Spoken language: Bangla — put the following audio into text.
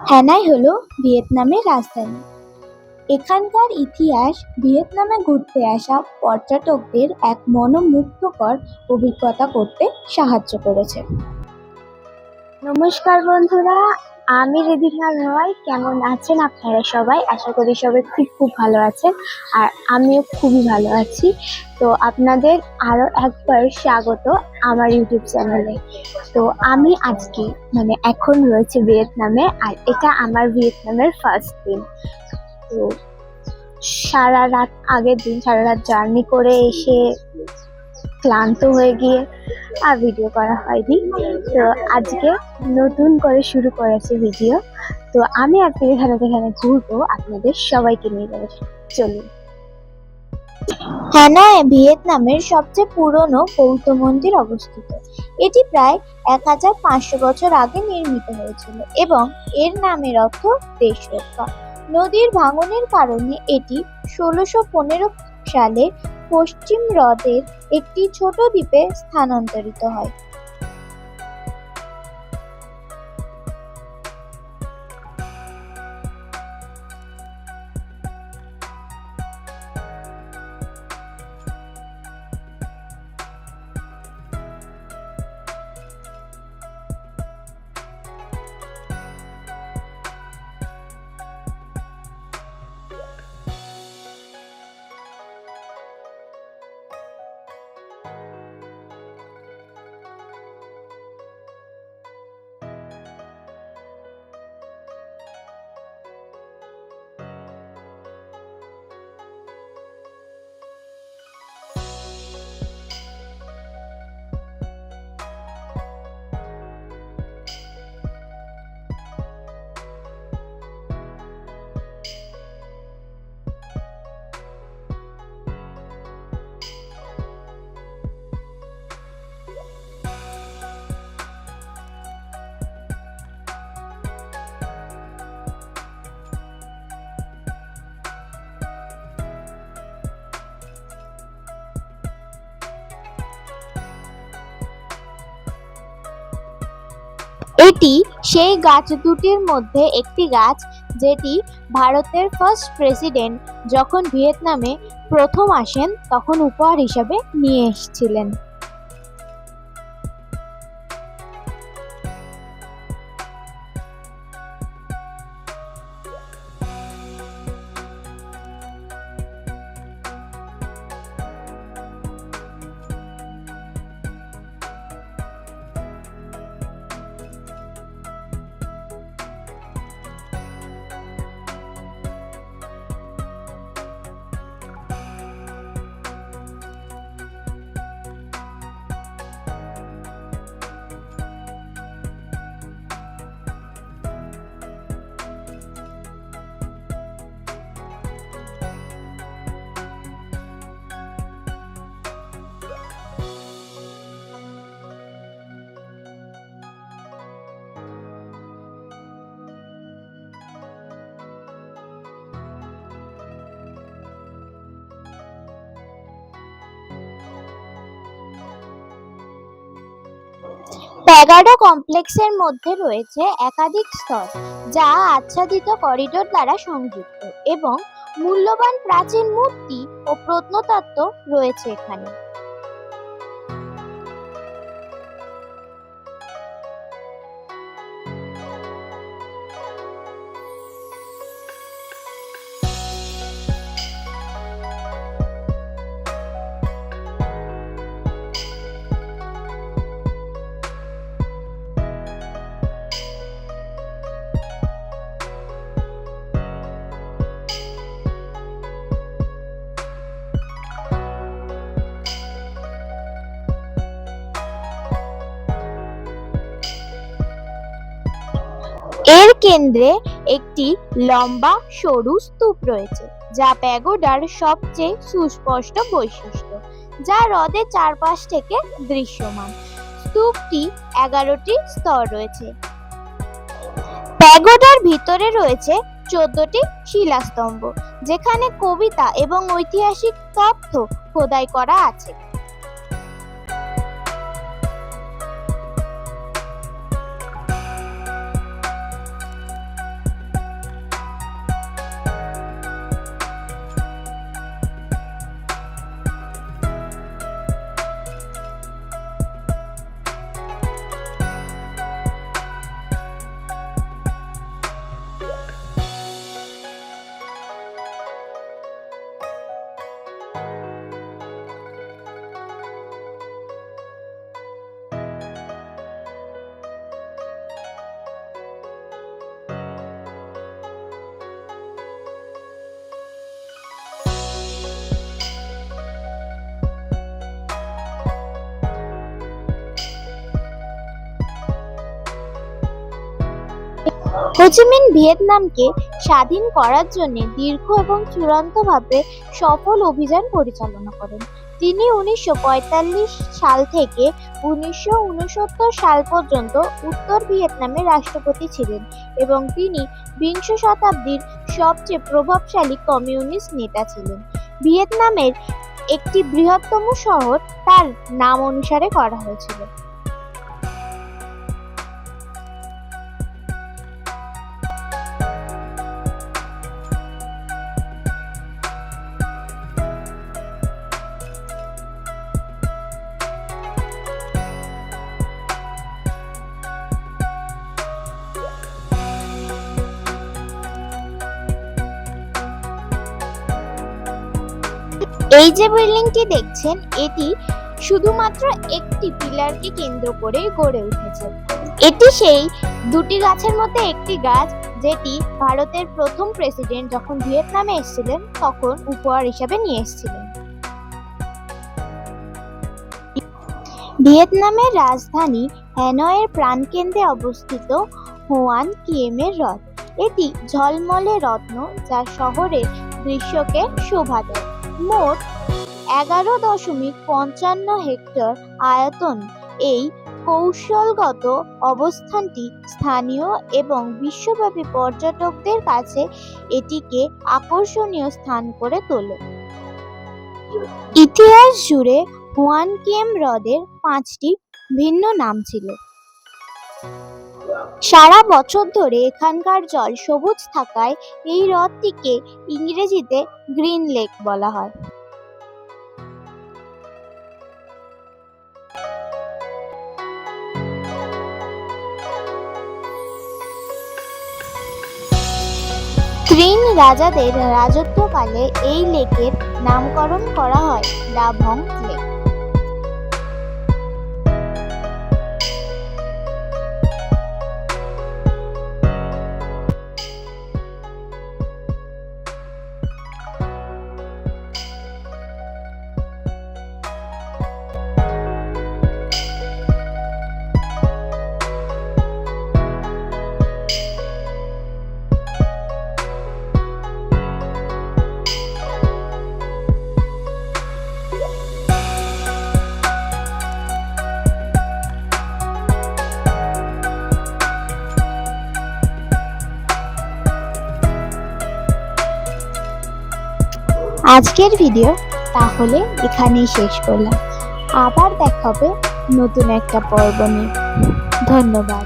হ্যানাই হলো ভিয়েতনামের রাজধানী। এখানকার ইতিহাস ভিয়েতনামে ঘুরতে আসা পর্যটকদের এক মনোমুগ্ধকর অভিজ্ঞতা করতে সাহায্য করেছে। নমস্কার বন্ধুরা, আমি রেদিনা রয়। কেমন আছেন আপনারা সবাই? আশা করি সবাই খুব ভালো আছেন, আর আমিও খুবই ভালো আছি। তো আপনাদের আরো একবার স্বাগত আমার ইউটিউব চ্যানেলে। তো আমি আজকে এখন রয়েছে ভিয়েতনামে, আর এটা আমার ভিয়েতনামের ফার্স্ট দিন। তো সারা রাত জার্নি করে এসে ক্লান্ত হয়ে গিয়ে আর ভিডিও করা হয়নি। তো আজকে নতুন করে শুরু করেছে ভিডিও। তো আমি আজকে যেখানে ঘুরবো আপনাদের সবাইকে নিয়ে যাবো। চলুন। হ্যানয়ে ভিয়েতনামের সবচেয়ে পুরনো বৌদ্ধ মন্দির অবস্থিত। এটি প্রায় 1500 বছর আগে নির্মিত হয়েছিল এবং এর নামের অর্থ দেশ রক্ষা। নদীর ভাঙনের কারণে এটি 1615 সালে পশ্চিম হ্রদের একটি ছোট দ্বীপে স্থানান্তরিত হয়। এটি সেই গাছ দুটির মধ্যে একটি গাছ যেটি ভারতের ফার্স্ট প্রেসিডেন্ট যখন ভিয়েতনামে প্রথম আসেন তখন উপহার হিসাবে নিয়ে এসেছিলেন। প্যাগাডো কমপ্লেক্সের মধ্যে রয়েছে একাধিক স্তর যা আচ্ছাদিত করিডোর দ্বারা সংযুক্ত, এবং মূল্যবান প্রাচীন মূর্তি ও প্রত্নতত্ত্ব রয়েছে এখানে। এর কেন্দ্রে একটি লম্বা সরু স্তূপ রয়েছে যা প্যাগোডার সবচেয়ে সুস্পষ্ট বৈশিষ্ট্য, যা হ্রদের চারপাশ থেকে দৃশ্যমান। স্তূপটি 11টি স্তর রয়েছে। প্যাগোডার ভিতরে রয়েছে 14টি শিলাস্তম্ভ যেখানে কবিতা এবং ঐতিহাসিক তথ্য খোদাই করা আছে। হো চি মিন ভিয়েতনামকে স্বাধীন করার জন্য দীর্ঘ এবং চূড়ান্তভাবে সফল অভিযান পরিচালনা করেন। তিনি 1945 সাল থেকে 1969 সাল পর্যন্ত উত্তর ভিয়েতনামের রাষ্ট্রপতি ছিলেন এবং তিনি বিংশ শতাব্দীর সবচেয়ে প্রভাবশালী কমিউনিস্ট নেতা ছিলেন। ভিয়েতনামের একটি বৃহত্তম শহর তার নাম অনুসারে করা হয়েছিল। এই যে বিল্ডিংটি দেখছেন, এটি শুধুমাত্র একটি পিলারকে কেন্দ্র করে গড়ে উঠেছে। এটি সেই দুটি গাছের মধ্যে একটি গাছ যেটি ভারতের প্রথম প্রেসিডেন্ট যখন ভিয়েতনামে এসেছিলেন তখন উপহার হিসাবে নিয়ে এসেছিলেন। ভিয়েতনামের রাজধানী হ্যানয়ের প্রাণকেন্দ্রে অবস্থিত হোয়ান কিয়েমের হ্রদ। এটি ঝলমলে রত্ন যা শহরের দৃশ্যকে শোভা দেয়। মোট 11.55 হেক্টর আয়তন এই কৌশলগত অবস্থানটি স্থানীয় এবং বিশ্বব্যাপী পর্যটকদের কাছে এটিকে আকর্ষণীয় স্থান করে তোলে। ইতিহাস জুড়ে হোয়ান কিয়েম হ্রদের 5টি ভিন্ন নাম ছিল। সারা বছর ধরে এখানকার জল সবুজ থাকায় এই হ্রদটিকে ইংরেজিতে গ্রিন লেক বলা হয়। ক্রিন রাজাদের রাজত্বকালে এই লেকের নামকরণ করা হয় ডা ভং লেক। আজকের ভিডিও তাহলে এখানেই শেষ করলাম। আবার দেখা হবে নতুন একটা পর্ব নিয়ে। ধন্যবাদ।